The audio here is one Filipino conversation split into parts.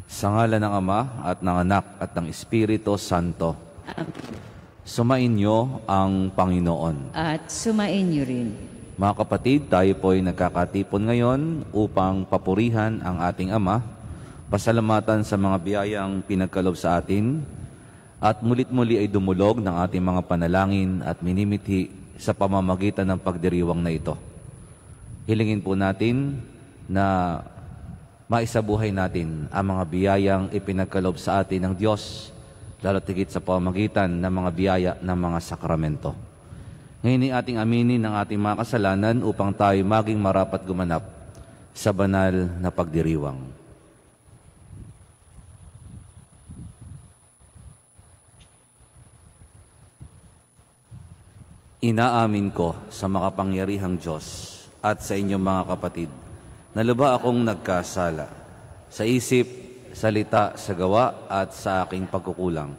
Sa ngalan ng Ama at ng Anak at ng Espiritu Santo. Sumainyo ang Panginoon. At sumainyo rin. Mga kapatid, tayo po'y nagkakatipon ngayon upang papurihan ang ating Ama, pasalamatan sa mga biyayang pinagkalob sa atin, at mulit-muli ay dumulog ng ating mga panalangin at minimithi sa pamamagitan ng pagdiriwang na ito. Hilingin po natin na maisabuhay natin ang mga biyayang ipinagkalob sa atin ng Diyos, lalo tigit sa pamamagitan ng mga biyaya ng mga sakramento. Ngayon ay ating aminin ang ating mga kasalanan upang tayo maging marapat gumanap sa banal na pagdiriwang. Inaamin ko sa makapangyarihang Diyos at sa inyong mga kapatid na lubha akong nagkasala sa isip, salita, sa gawa at sa aking pagkukulang.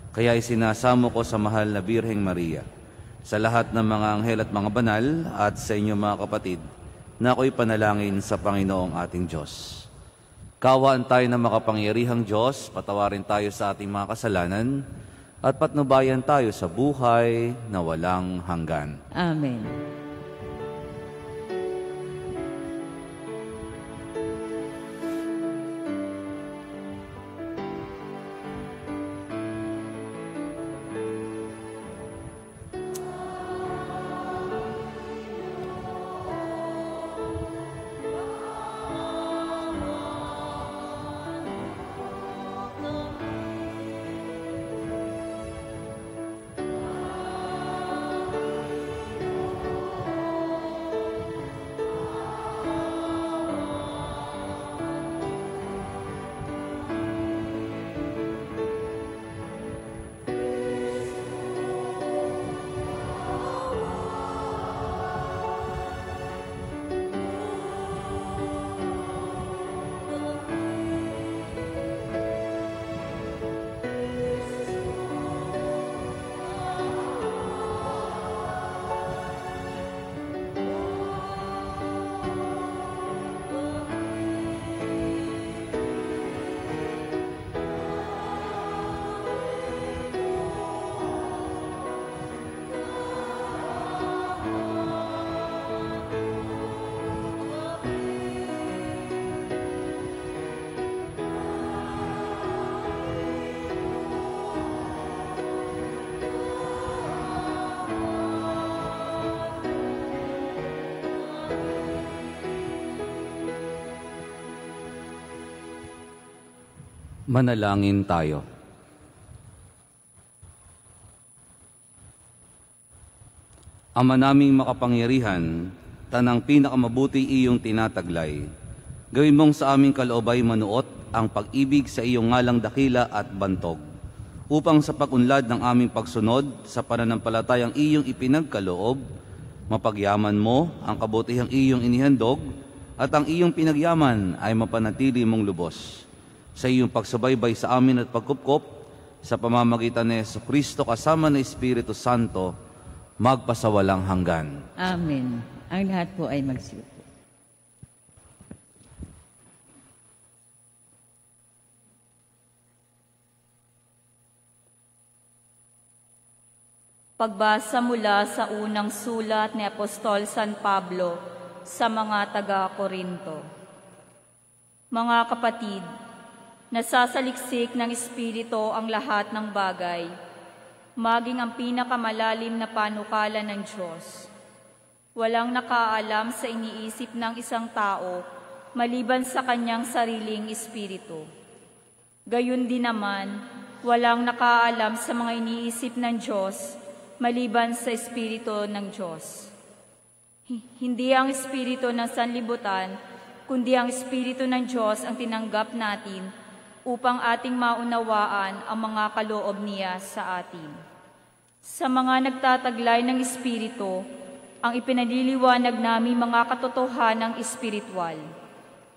Kaya isinasamo ko sa mahal na Birheng Maria, sa lahat ng mga anghel at mga banal at sa inyong mga kapatid na ako'y panalangin sa Panginoong ating Diyos. Kawaan tayo ng makapangyarihang Diyos, patawarin tayo sa ating mga kasalanan, at patnubayan tayo sa buhay na walang hanggan. Amen. Manalangin tayo. Ama naming makapangyarihan, tanang pinakamabuti iyong tinataglay. Gawin mong sa aming kaloobay manuot ang pag-ibig sa iyong ngalang dakila at bantog, upang sa pag-unlad ng aming pagsunod sa pananampalatayang iyong ipinagkaloob, mapagyaman mo ang kabutihang iyong inihandog at ang iyong pinagyaman ay mapanatili mong lubos. Sa iyong pagsubaybay sa amin at pagkupkop, sa pamamagitan ni Jesucristo kasama ng Espiritu Santo, magpasawalang hanggan. Amen. Ang lahat po ay magsiupo. Pagbasa mula sa unang sulat ni Apostol San Pablo sa mga taga-Korinto. Mga kapatid, nasasaliksik ng Espiritu ang lahat ng bagay, maging ang pinakamalalim na panukala ng Diyos. Walang nakaalam sa iniisip ng isang tao maliban sa kanyang sariling espiritu. Gayun din naman, walang nakaalam sa mga iniisip ng Diyos maliban sa espiritu ng Diyos. Hindi ang espiritu ng sanlibutan, kundi ang espiritu ng Diyos ang tinanggap natin upang ating maunawaan ang mga kaloob niya sa atin. Sa mga nagtataglay ng espiritu, ang ipinaliliwanag namin mga katotohanang espiritual,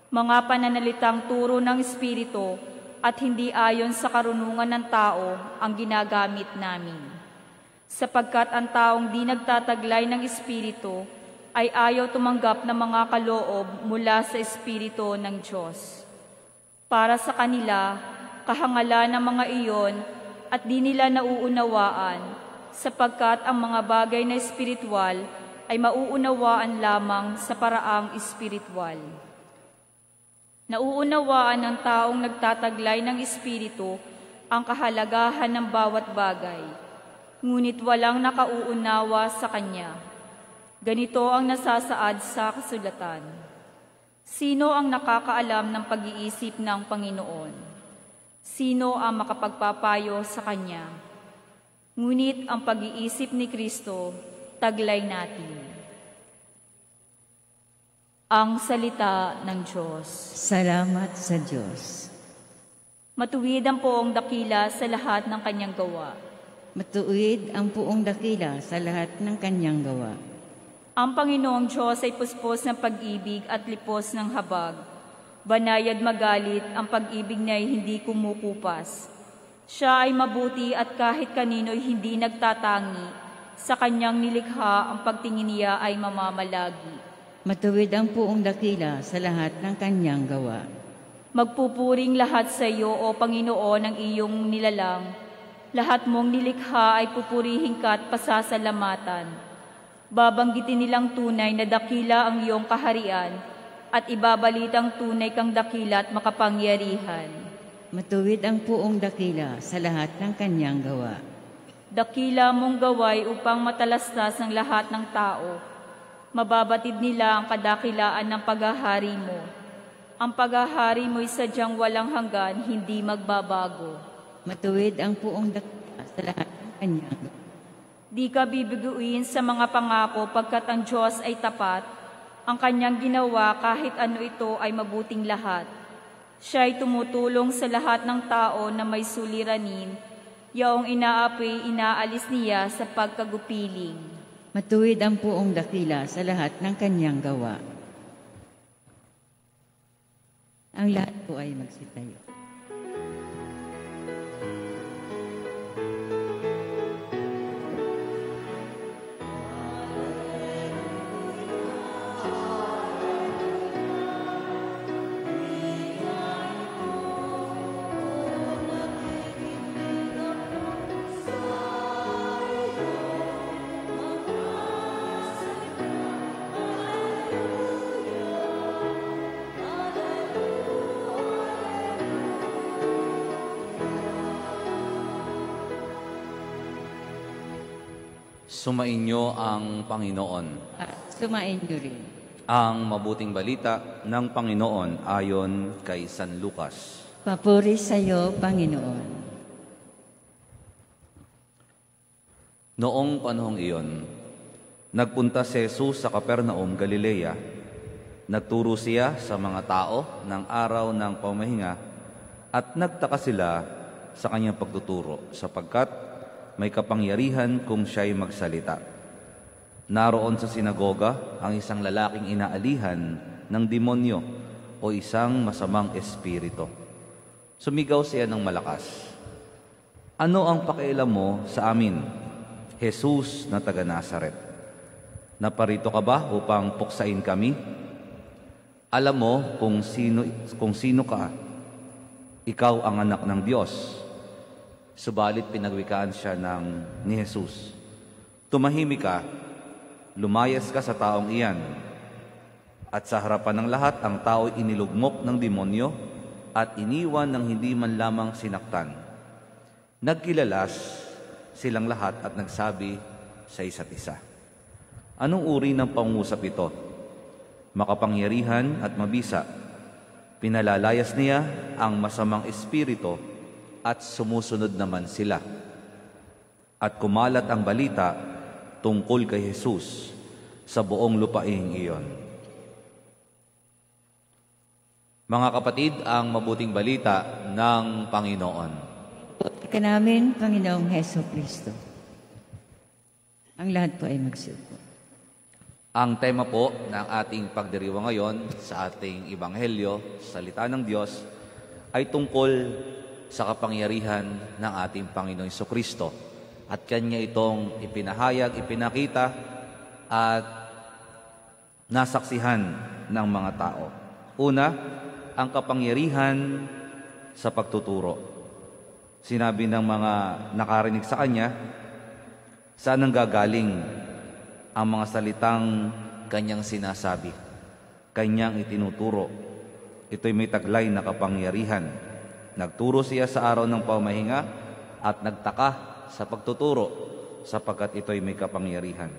mga pananalitang turo ng espiritu at hindi ayon sa karunungan ng tao ang ginagamit namin. Sapagkat ang taong di nagtataglay ng espiritu ay ayaw tumanggap ng mga kaloob mula sa espiritu ng Diyos. Para sa kanila, kahangalan ng mga iyon at di nila nauunawaan, sapagkat ang mga bagay na espiritual ay mauunawaan lamang sa paraang espiritual. Nauunawaan ng taong nagtataglay ng espiritu ang kahalagahan ng bawat bagay, ngunit walang nakauunawa sa kanya. Ganito ang nasasaad sa kasulatan. Sino ang nakakaalam ng pag-iisip ng Panginoon? Sino ang makapagpapayo sa kanya? Ngunit ang pag-iisip ni Kristo, taglay natin. Ang salita ng Diyos. Salamat sa Diyos. Matuwid ang poong dakila sa lahat ng kanyang gawa. Matuwid ang puong dakila sa lahat ng kanyang gawa. Ang Panginoong Diyos ay puspos ng pag-ibig at lipos ng habag. Banayad magalit, ang pag-ibig niya ay hindi kumukupas. Siya ay mabuti at kahit kanino'y hindi nagtatangi. Sa kanyang nilikha, ang pagtingin niya ay mamamalagi. Matuwid ang puong dakila sa lahat ng kanyang gawa. Magpupuring lahat sa iyo, O Panginoon, ang iyong nilalang. Lahat mong nilikha ay pupurihin ka at pasasalamatan. Babanggitin nilang tunay na dakila ang iyong kaharian at ibabalitang tunay kang dakila at makapangyarihan. Matuwid ang puong dakila sa lahat ng kanyang gawa. Dakila mong gaway upang matalastas ng lahat ng tao. Mababatid nila ang kadakilaan ng paghahari mo. Ang paghahari mo'y sadyang walang hanggan, hindi magbabago. Matuwid ang puong dakila sa lahat ng kanyang gawa. Di ka bibiguin sa mga pangako pagkat ang Diyos ay tapat. Ang kanyang ginawa kahit ano ito ay mabuting lahat. Siya ay tumutulong sa lahat ng tao na may suliranin. Yaong inaapoy, inaalis niya sa pagkagupiling. Matuwid ang puong dakila sa lahat ng kanyang gawa. Ang lahat po ay magsitayo. Sumainyo ang Panginoon. At sumain niyo rin. Ang mabuting balita ng Panginoon ayon kay San Lucas. Papuri sa iyo, Panginoon. Noong panahong iyon, nagpunta si Jesus sa Capernaum, Galilea. Nagturo siya sa mga tao ng araw ng pamahinga at nagtaka sila sa kanyang pagtuturo sapagkat may kapangyarihan kung siya'y magsalita. Naroon sa sinagoga ang isang lalaking inaalihan ng demonyo o isang masamang espiritu. Sumigaw siya ng malakas, "Ano ang pakialam mo sa amin, Jesus na taga Nazaret? Naparito ka ba upang puksain kami? Alam mo kung sino ka. Ikaw ang anak ng Diyos." Subalit pinagwikaan siya ni Jesus, "Tumahimik ka, lumayas ka sa taong iyan." At sa harapan ng lahat, ang tao'y inilugmok ng demonyo at iniwan ng hindi man lamang sinaktan. Nagkilalas silang lahat at nagsabi sa isa't isa, "Anong uri ng pangusap ito? Makapangyarihan at mabisa. Pinalalayas niya ang masamang espiritu at sumusunod naman sila." At kumalat ang balita tungkol kay Jesus sa buong lupaing iyon. Mga kapatid, ang mabuting balita ng Panginoon. Ka namin, Panginoong Heso Kristo. Ang lahat po ay magsuko. Ang tema po ng ating pagdiriwang ngayon sa ating Ebanghelyo, salita ng Diyos, ay tungkol sa kapangyarihan ng ating Panginoong Jesucristo. At Kanya itong ipinahayag, ipinakita, at nasaksihan ng mga tao. Una, ang kapangyarihan sa pagtuturo. Sinabi ng mga nakarinig sa kanya, saan ang gagaling ang mga salitang kanyang sinasabi, kanyang itinuturo. Ito'y may taglay na kapangyarihan. Nagturo siya sa araw ng pamahinga at nagtaka sa pagtuturo sapagkat ito'y may kapangyarihan.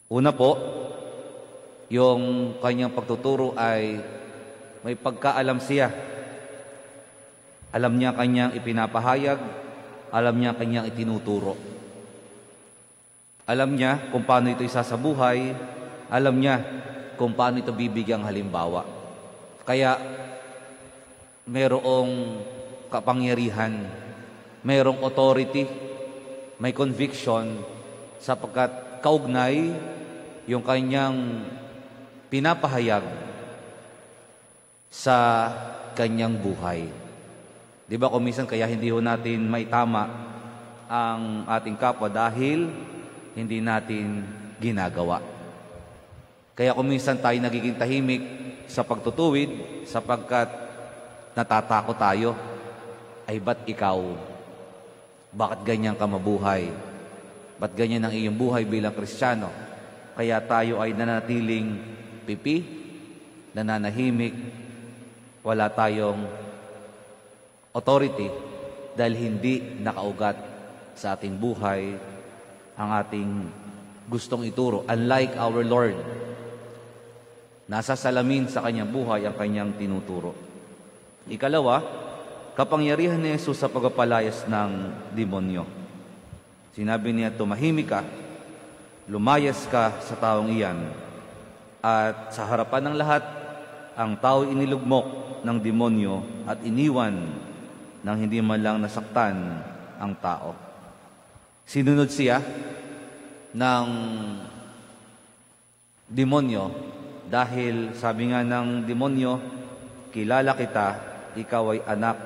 Una po, yung kanyang pagtuturo ay may pagkaalam siya. Alam niya kanyang ipinapahayag, alam niya kanyang itinuturo. Alam niya kung paano ito isasabuhay, alam niya kung paano ito bibigyang halimbawa. Kaya mayroong kapangyarihan, mayroong authority, may conviction, sapagkat kaugnay yung kanyang pinapahayag sa kanyang buhay. Di ba kung minsan kaya hindi ho natin may tama ang ating kapwa dahil hindi natin ginagawa. Kaya kung minsan tayo nagiging tahimik sa pagtutuwid sapagkat natatakot tayo, ay ba't ikaw? Bakit ganyan ka mabuhay? Ba't ganyan ang iyong buhay bilang Kristiyano? Kaya tayo ay nanatiling pipi, nananahimik, wala tayong authority dahil hindi nakaugat sa ating buhay ang ating gustong ituro. Unlike our Lord, nasa salamin sa kanyang buhay ang kanyang tinuturo. Ikalawa, kapangyarihan ni Jesus sa pagpapalayas ng demonyo. Sinabi niya, tumahimik ka, lumayas ka sa taong iyan, at sa harapan ng lahat, ang tao inilugmok ng demonyo at iniwan nang hindi man lang nasaktan ang tao. Sinunod siya ng demonyo dahil sabi nga ng demonyo, kilala kita, ikaw ay anak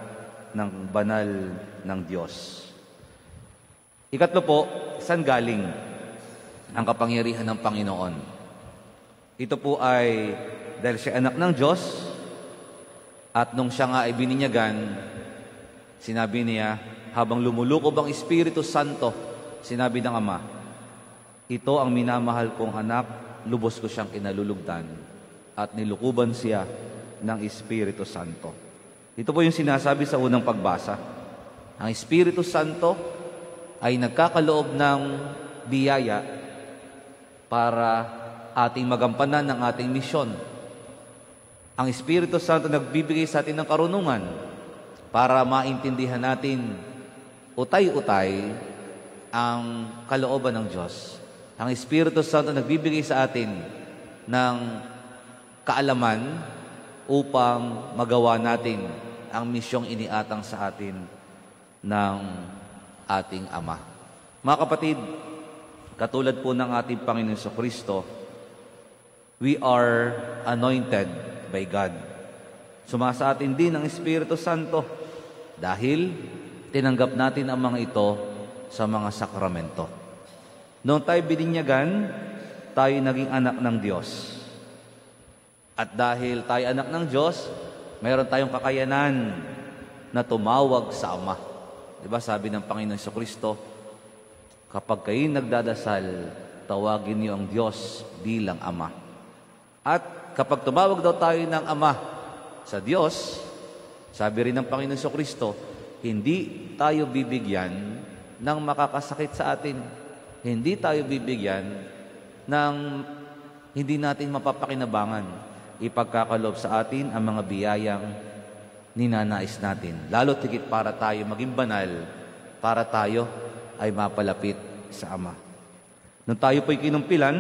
ng banal ng Diyos. Ikatlo po, saan galing ang kapangyarihan ng Panginoon? Ito po ay dahil siya anak ng Diyos at nung siya nga ay bininyagan, sinabi niya, habang lumulukob ang Espiritu Santo, sinabi ng Ama, ito ang minamahal kong anak, lubos ko siyang kinalulugdan at nilukuban siya ng Espiritu Santo. Ito po yung sinasabi sa unang pagbasa. Ang Espiritu Santo ay nagkakaloob ng biyaya para ating magampanan ng ating misyon. Ang Espiritu Santo nagbibigay sa atin ng karunungan para maintindihan natin utay-utay ang kalooban ng Diyos. Ang Espiritu Santo nagbibigay sa atin ng kaalaman upang magawa natin ang misyong iniatang sa atin ng ating Ama. Mga kapatid, katulad po ng ating Panginoon Jesucristo, we are anointed by God. Sumasa atin din ang Espiritu Santo dahil tinanggap natin ang mga ito sa mga sakramento. Noong tayo bininyagan, tayo naging anak ng Diyos. At dahil tayo anak ng Diyos, mayroon tayong kakayanan na tumawag sa Ama. Diba sabi ng Panginoon Jesucristo, kapag kayo nagdadasal, tawagin niyo ang Diyos bilang Ama. At kapag tumawag daw tayo ng Ama sa Diyos, sabi rin ng Panginoon Jesucristo, hindi tayo bibigyan ng makakasakit sa atin. Hindi tayo bibigyan ng hindi natin mapapakinabangan. Ipagkakaloob sa atin ang mga biyayang ninanais natin. Lalo tigit para tayo maging banal, para tayo ay mapalapit sa Ama. Nung tayo po'y kinumpilan,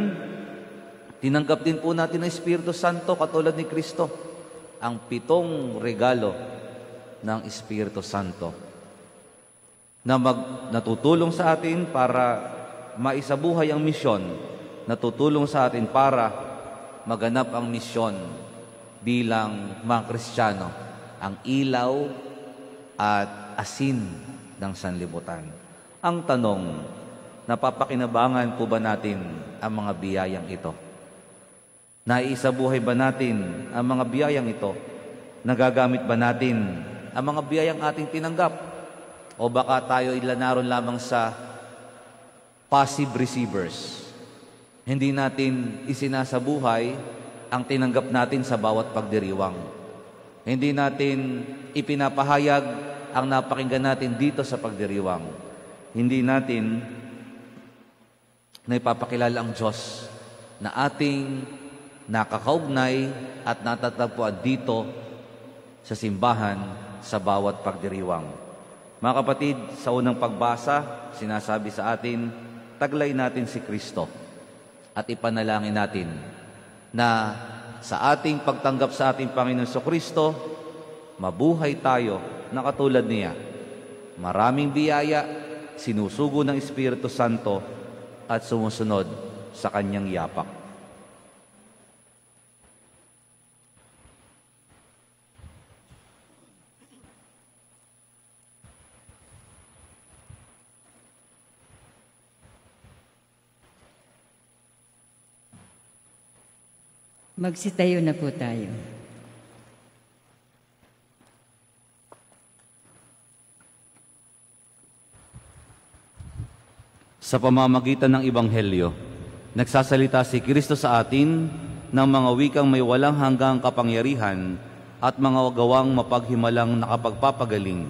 tinanggap din po natin ang Espiritu Santo katulad ni Kristo. Ang 7 regalo ng Espiritu Santo na natutulong sa atin para maisabuhay ang misyon, natutulong sa atin para maganap ang misyon bilang mga Kristiyano, ang ilaw at asin ng sanlibutan. Ang tanong, napapakinabangan po ba natin ang mga biyayang ito? Naisabuhay ba natin ang mga biyayang ito? Nagagamit ba natin ang mga biyayang ating tinanggap? O baka tayo naroon lamang sa passive receivers? Hindi natin isinasabuhay ang tinanggap natin sa bawat pagdiriwang. Hindi natin ipinapahayag ang napakinggan natin dito sa pagdiriwang. Hindi natin naipapakilala ang Diyos na ating nakakaugnay at natatagpuan dito sa simbahan sa bawat pagdiriwang. Mga kapatid, sa unang pagbasa, sinasabi sa atin, taglay natin si Kristo at ipanalangin natin na sa ating pagtanggap sa ating Panginoon Kristo, mabuhay tayo na katulad niya. Maraming biyaya, sinusugo ng Espiritu Santo at sumusunod sa kanyang yapak. Magsitayo na po tayo. Sa pamamagitan ng Ebanghelyo, nagsasalita si Kristo sa atin ng mga wikang may walang hanggang kapangyarihan at mga gawang mapaghimalang nakapagpapagaling.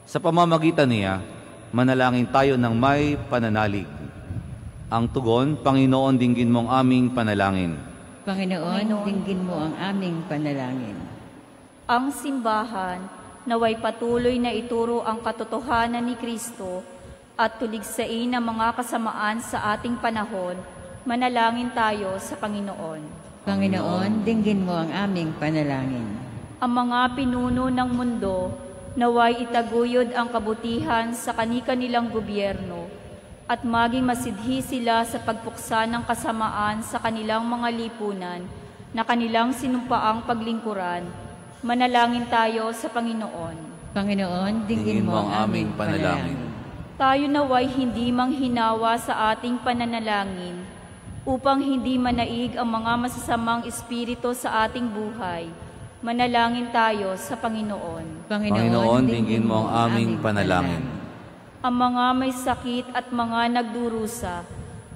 Sa pamamagitan niya, manalangin tayo ng may pananalig. Ang tugon, Panginoon, dinggin mo ang aming panalangin. Panginoon, dinggin mo ang aming panalangin. Ang simbahan naway patuloy na ituro ang katotohanan ni Kristo at tuligsain ang mga kasamaan sa ating panahon, manalangin tayo sa Panginoon. Panginoon, dinggin mo ang aming panalangin. Ang mga pinuno ng mundo naway itaguyod ang kabutihan sa kani-kanilang gobyerno at maging masidhi sila sa pagpuksa ng kasamaan sa kanilang mga lipunan na kanilang sinumpaang paglingkuran. Manalangin tayo sa Panginoon. Panginoon, dinggin mo ang aming panalangin. Tayo naway hindi manghinawa sa ating pananalangin upang hindi manaig ang mga masasamang espiritu sa ating buhay. Manalangin tayo sa Panginoon. Panginoon, dinggin mo ang aming panalangin. Ang mga may sakit at mga nagdurusa,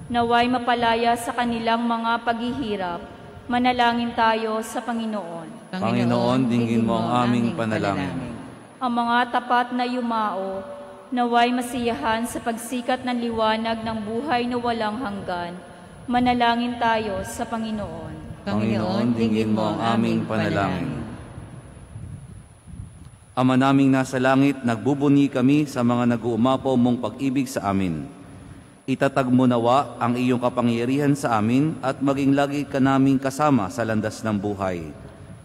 naway mapalaya sa kanilang mga paghihirap, manalangin tayo sa Panginoon. Panginoon, dinggin mo ang aming panalangin. Ang mga tapat na yumao, naway masiyahan sa pagsikat ng liwanag ng buhay na walang hanggan, manalangin tayo sa Panginoon. Panginoon, dinggin mo ang aming panalangin. Ama naming nasa langit, nagbubuni kami sa mga nag-uumapaw mong pag-ibig sa amin. Itatag mo nawa ang iyong kapangyarihan sa amin at maging lagi ka naming kasama sa landas ng buhay.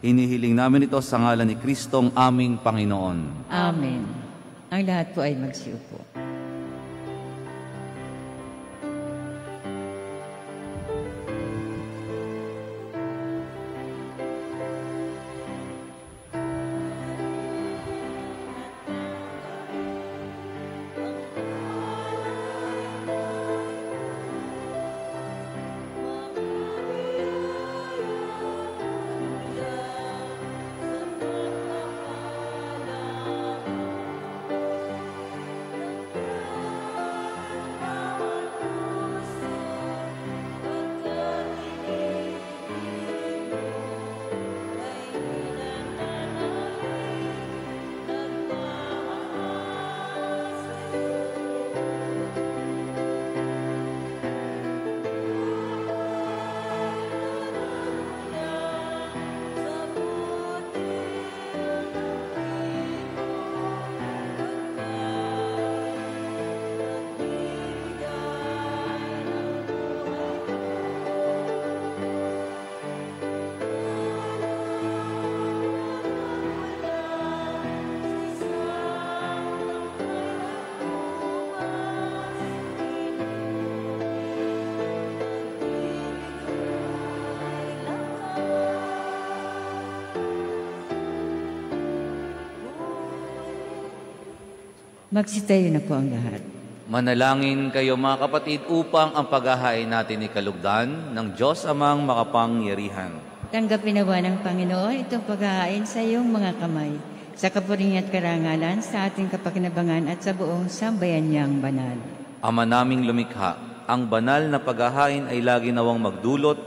Hinihiling namin ito sa ngalan ni Kristong aming Panginoon. Amen. Ang lahat po ay magsiupo. Magsitayo na po ang lahat. Manalangin kayo mga kapatid upang ang paghahain natin ay kalugdan ng Diyos amang makapangyarihan. Tanggapin nawa ng Panginoon itong paghahain sa iyong mga kamay, sa kapuring at karangalan, sa ating kapakinabangan at sa buong sambayan niyang banal. Ama naming lumikha, ang banal na paghahain ay lagi nawang magdulot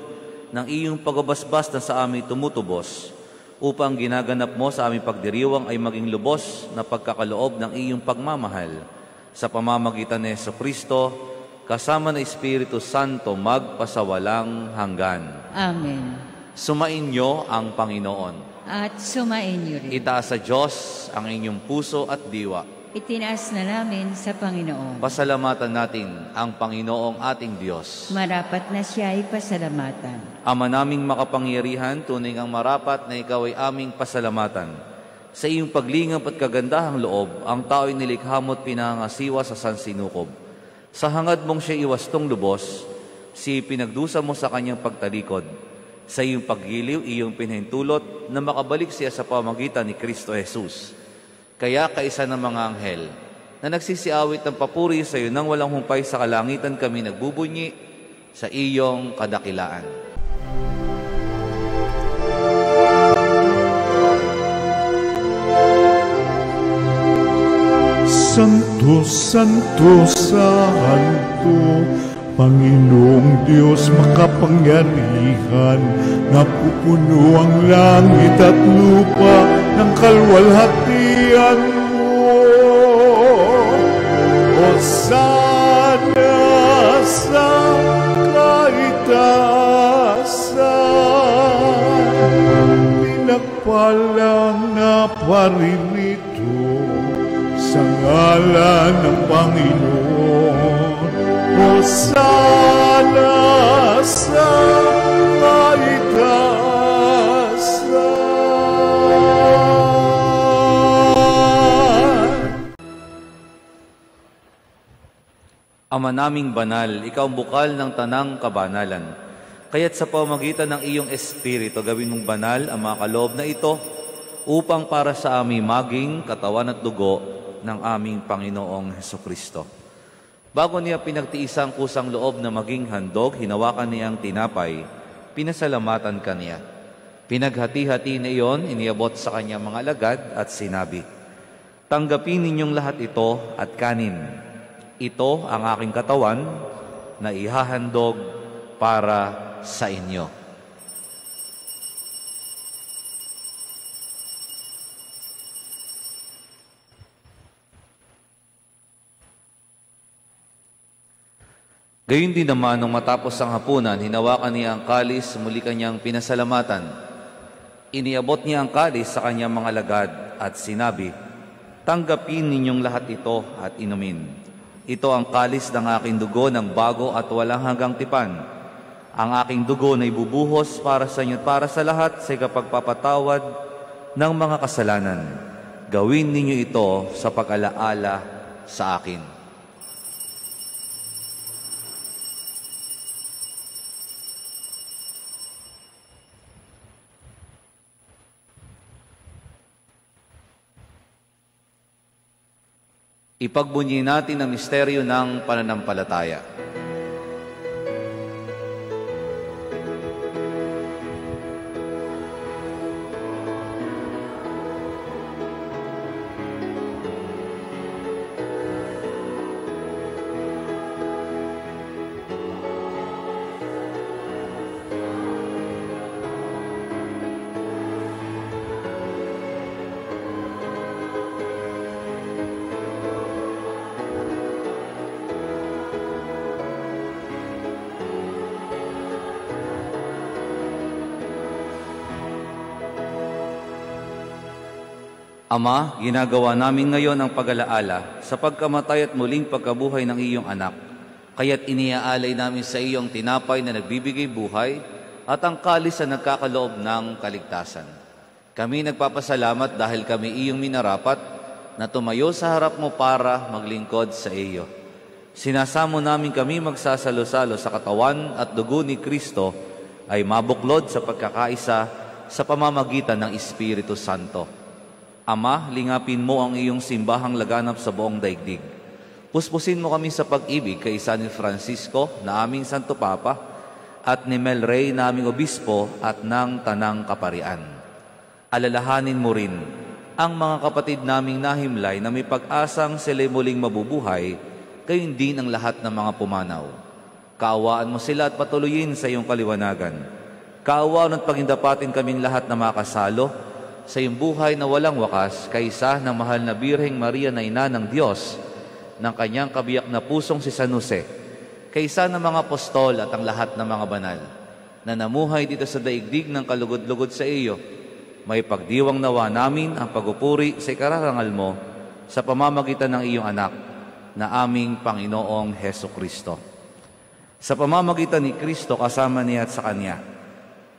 ng iyong pagbabasbas na sa amin tumutubos, upang ginaganap mo sa aming pagdiriwang ay maging lubos na pagkakaloob ng iyong pagmamahal. Sa pamamagitan ni Jesucristo, kasama ng Espiritu Santo, magpasawalang hanggan. Amen. Sumainyo ang Panginoon. At sumain niyo rin. Itaas sa Diyos ang inyong puso at diwa. Itinaas na namin sa Panginoon. Pasalamatan natin ang Panginoong ating Diyos. Marapat na siya ay pasalamatan. Ama naming makapangyarihan, tunay ang marapat na ikaw ay aming pasalamatan. Sa iyong paglingap at kagandahang loob, ang tao'y nilikha mo't pinangasiwa sa sansinukob. Sa hangad mong siya iwastong lubos, si pinagdusa mo sa kanyang pagtalikod. Sa iyong paggiliw, iyong pinahintulot na makabalik siya sa pamagitan ni Kristo Jesus. Kaya kaisa ng mga anghel na nagsisiawit ng papuri sa iyo nang walang humpay sa kalangitan, kami nagbubunyi sa iyong kadakilaan. Santo, Santo, Santo, Panginoong Diyos makapangyarihan, napupuno ang langit at lupa ng kalwalhatian mo. Hosana sa kaitaasan, pinagpalang na paririto sa ngalan ng Panginoon. Hosana sa kaitaasan. Ama naming banal, ikaw ang bukal ng tanang kabanalan. Kaya't sa pamamagitan ng iyong Espiritu, gawin mong banal ang mga kaloob na ito upang para sa aming maging katawan at dugo ng aming Panginoong Hesukristo. Bago niya pinagtiisang kusang loob na maging handog, hinawakan niya ang tinapay, pinasalamatan kaniya. Pinaghati-hati na iyon, iniabot sa kanyang mga alagad at sinabi, "Tanggapin ninyong lahat ito at kanin. Ito ang aking katawan na ihahandog para sa inyo." Gayun din naman, nung matapos ang hapunan, hinawakan niya ang kalis, muli kanyang pinasalamatan. Iniabot niya ang kalis sa kanyang mga alagad at sinabi, "Tanggapin ninyong lahat ito at inumin. Ito ang kalis ng aking dugo ng bago at walang hanggang tipan. Ang aking dugo na ibubuhos para sa inyo at para sa lahat sa ikapagpapatawad ng mga kasalanan. Gawin ninyo ito sa pag-alaala sa akin." Ipagbunyi natin ang misteryo ng pananampalataya. Ama, ginagawa namin ngayon ang pag-alaala sa pagkamatay at muling pagkabuhay ng iyong anak. Kaya't iniaalay namin sa iyo ang tinapay na nagbibigay buhay at ang kalis na nagkakaloob ng kaligtasan. Kami nagpapasalamat dahil kami iyong minarapat na tumayo sa harap mo para maglingkod sa iyo. Sinasamo namin kami magsasalo-salo sa katawan at dugo ni Kristo ay mabuklod sa pagkakaisa sa pamamagitan ng Espiritu Santo. Ama, lingapin mo ang iyong simbahang laganap sa buong daigdig. Puspusin mo kami sa pag-ibig kay San Francisco na aming Santo Papa at ni Mel Rey na aming Obispo at ng Tanang Kaparian. Alalahanin mo rin ang mga kapatid naming nahimlay na may pag-asang sila'y muling mabubuhay, gayon din ang lahat ng mga pumanaw. Kaawaan mo sila at patuloyin sa iyong kaliwanagan. Kaawaan at pagindapatin kaming lahat na makasalo sa iyong buhay na walang wakas, kaysa ng mahal na Birheng Maria na ina ng Diyos, ng kanyang kabiyak na pusong si San Jose, kaysa ng mga apostol at ang lahat ng mga banal, na namuhay dito sa daigdig ng kalugod-lugod sa iyo. May pagdiwang nawa namin ang pagupuri sa ikararangal mo sa pamamagitan ng iyong anak, na aming Panginoong Heso Kristo. Sa pamamagitan ni Kristo kasama niya at sa Kanya,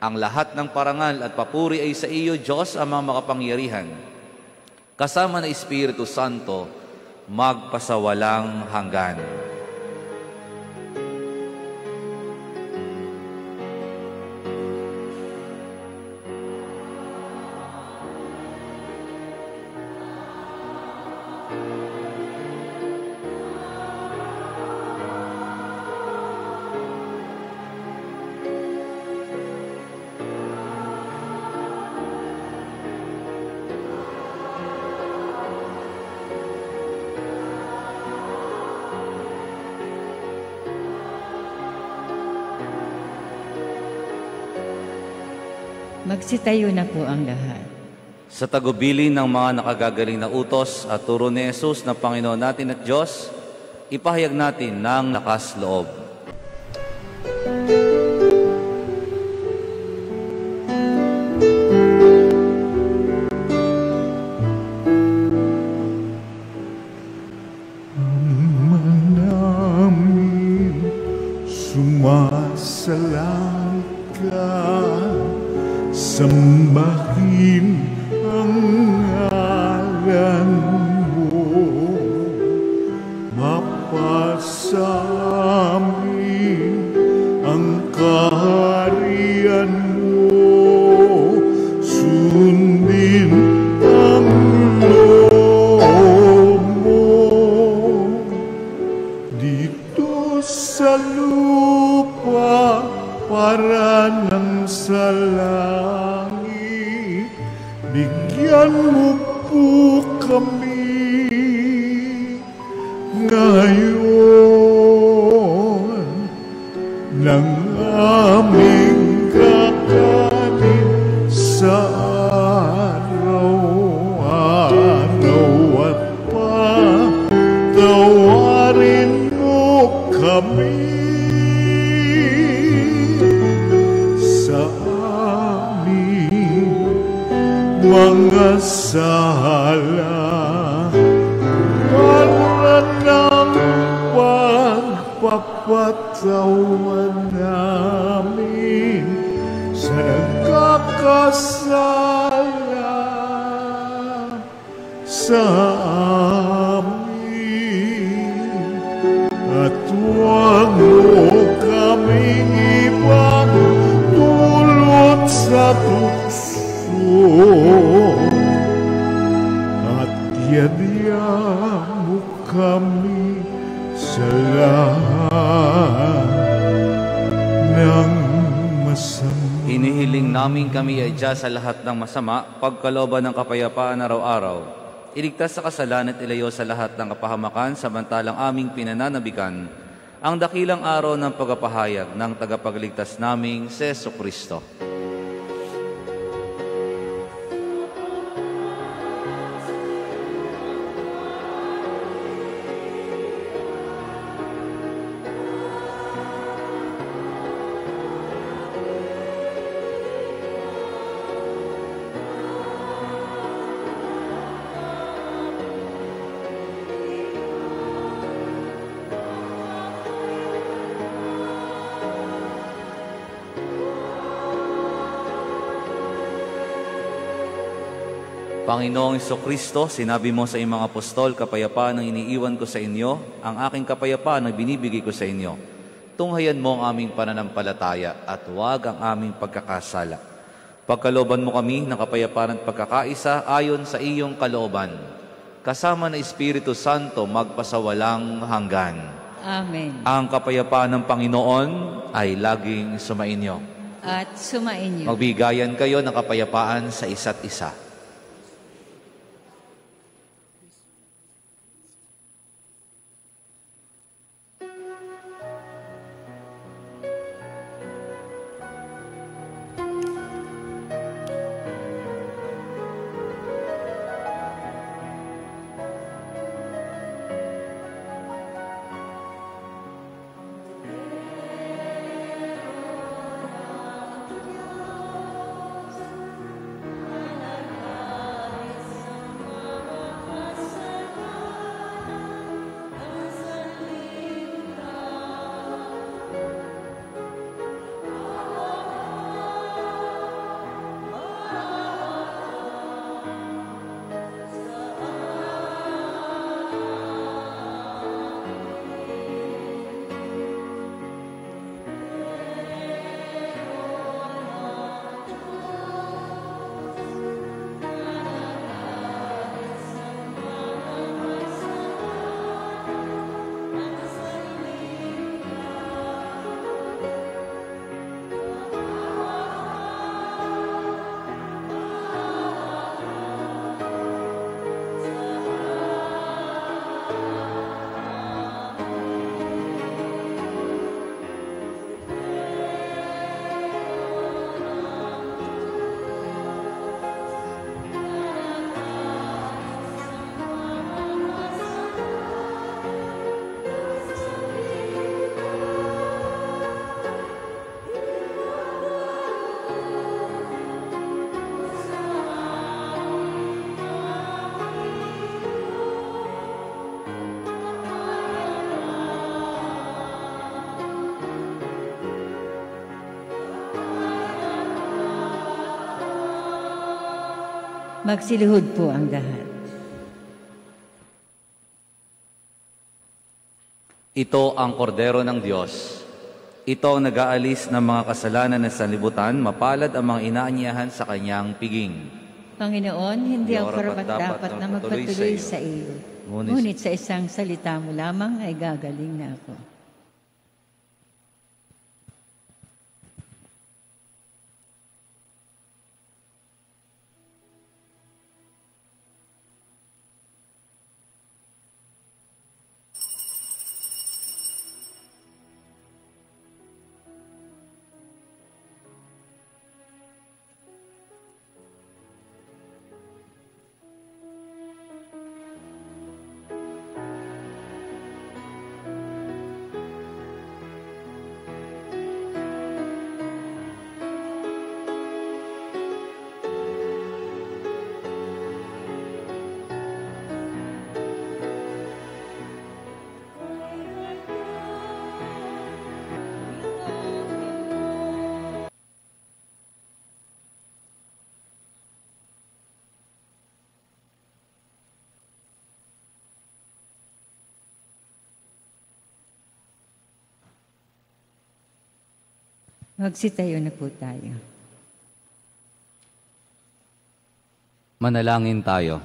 ang lahat ng parangal at papuri ay sa iyo, Diyos, ang mga makapangyarihan, kasama na Espiritu Santo, magpasawalang hanggan. Magsitayo na po ang lahat. Sa tagubilin ng mga nakagagaling na utos at turo ni Jesus na Panginoon natin at Diyos, ipahayag natin ng lakas loob. Namin sumasalang ka, sambahin ang ngalan mo, mapasa amin ang kaharian mo, sundin ang loob mo, dito sa lupa para ng sa langit. Bigyan mo po kami ngayon ng aming kakanin sa araw-araw, at patawarin mo kami sa aming mga sala, para ng pagpapatawan namin sa nagkakasala sa amin, at huwag mo kaming ipagdulot sa tukso, at yadya mo kami sa lahat ng masama. Hinihiling namin kami ay Diyos sa lahat ng masama, pagkalooban ng kapayapaan araw-araw. Iligtas sa kasalanan at ilayo sa lahat ng kapahamakan, samantalang aming pinananabikan ang dakilang araw ng pagpapahayag ng tagapagligtas naming si Jesucristo. Panginoong Jesucristo, sinabi mo sa iyong mga apostol, kapayapaan ang iniiwan ko sa inyo, ang aking kapayapaan ang binibigay ko sa inyo. Tunghayan mo ang aming pananampalataya at huwag ang aming pagkakasala. Pagkalooban mo kami ng kapayapaan at pagkakaisa ayon sa iyong kalooban. Kasama na Espiritu Santo magpasawalang hanggan. Amen. Ang kapayapaan ng Panginoon ay laging sumainyo. At sumainyo. Magbigayan kayo ng kapayapaan sa isa't isa. Magsilihod po ang lahat. Ito ang kordero ng Diyos. Ito ang nag-aalis ng mga kasalanan ng sanlibutan, mapalad ang mga inaanyahan sa kanyang piging. Panginoon, hindi ako Hindi karapat-dapat na magpatuloy sa iyo. Ngunit sa isang salita mo lamang ay gagaling na ako. Magsitayo na po tayo. Manalangin tayo.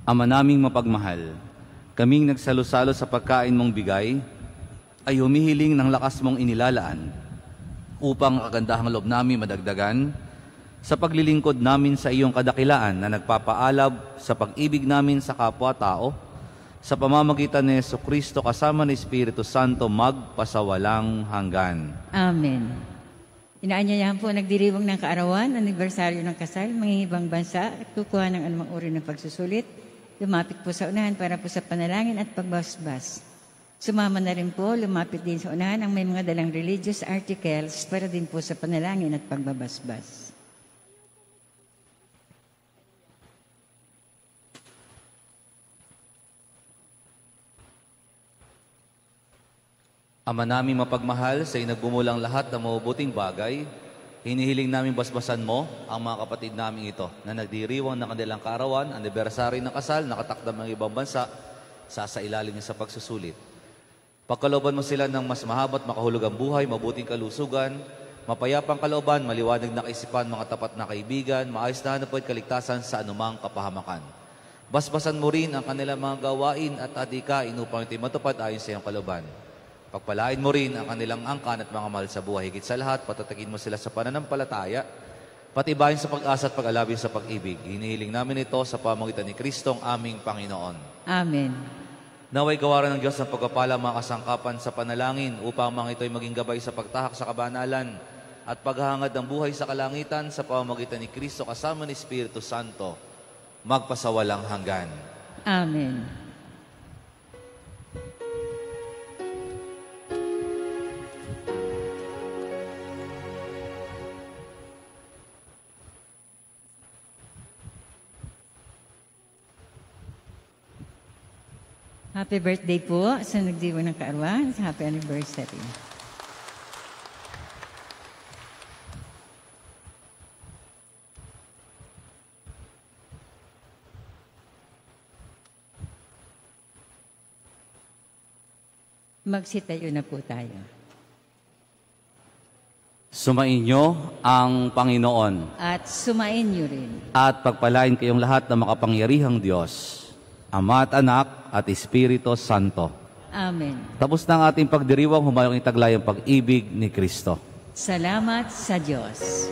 Ama naming mapagmahal, kaming nagsalo-salo sa pagkain mong bigay, ay humihiling ng lakas mong inilalaan upang kagandahang loob namin madagdagan sa paglilingkod namin sa iyong kadakilaan na nagpapaalab sa pag-ibig namin sa kapwa-tao sa pamamagitan ni Jesucristo kasama ng Espiritu Santo magpasawalang hanggan. Amen. Inaanyayahan po nagdiriwang ng kaarawan, anibersaryo ng kasal, mga ibang bansa at kukuha ng anumang uri ng pagsusulit. Lumapit po sa unahan para po sa panalangin at pagbasbas. Sumama na rin po, lumapit din sa unahan ang may mga dalang religious articles para din po sa panalangin at pagbabasbas. Ama namin mapagmahal, sa inagbumulang lahat ng mabubuting bagay, hinihiling namin basbasan mo ang mga kapatid namin ito na nagdiriwang ng kanilang kaarawan, anibersaryo ng kasal, nakatakdang ng ibang bansa, sasailalim niya sa pagsusulit. Pagkalooban mo sila ng mas mahabat makahulugang buhay, mabuting kalusugan, mapayapang kalooban, maliwanag na kaisipan, mga tapat na kaibigan, maayos na hanap at kaligtasan sa anumang kapahamakan. Basbasan mo rin ang kanilang mga gawain at adikain upang ito'y matupad ayon sa iyong kalooban. Pagpalain mo rin ang kanilang angkan at mga mahal sa buhay. Higit sa lahat, patatakin mo sila sa pananampalataya, patibayin sa pag-asa at pag-alabin sa pag-ibig. Hinihiling namin ito sa pamamagitan ni Kristong aming Panginoon. Amen. Naway gawaran ng Diyos ng pagpapala mga kasangkapan sa panalangin upang mga ito'y maging gabay sa pagtahak sa kabanalan at paghahangad ng buhay sa kalangitan sa pamamagitan ni Kristo kasama ni Espiritu Santo, magpasawalang hanggan. Amen. Happy birthday po sa nagdiwang ng kaarawan. Happy anniversary. Magsitayo na po tayo. Sumainyo ang Panginoon At sumain niyo rin. at pagpalain kayong lahat ng makapangyarihang Diyos, Ama at Anak at Espiritu Santo. Amen. Tapos na ang ating pagdiriwang, humayong itaglay ang pag-ibig ni Kristo. Salamat sa Diyos.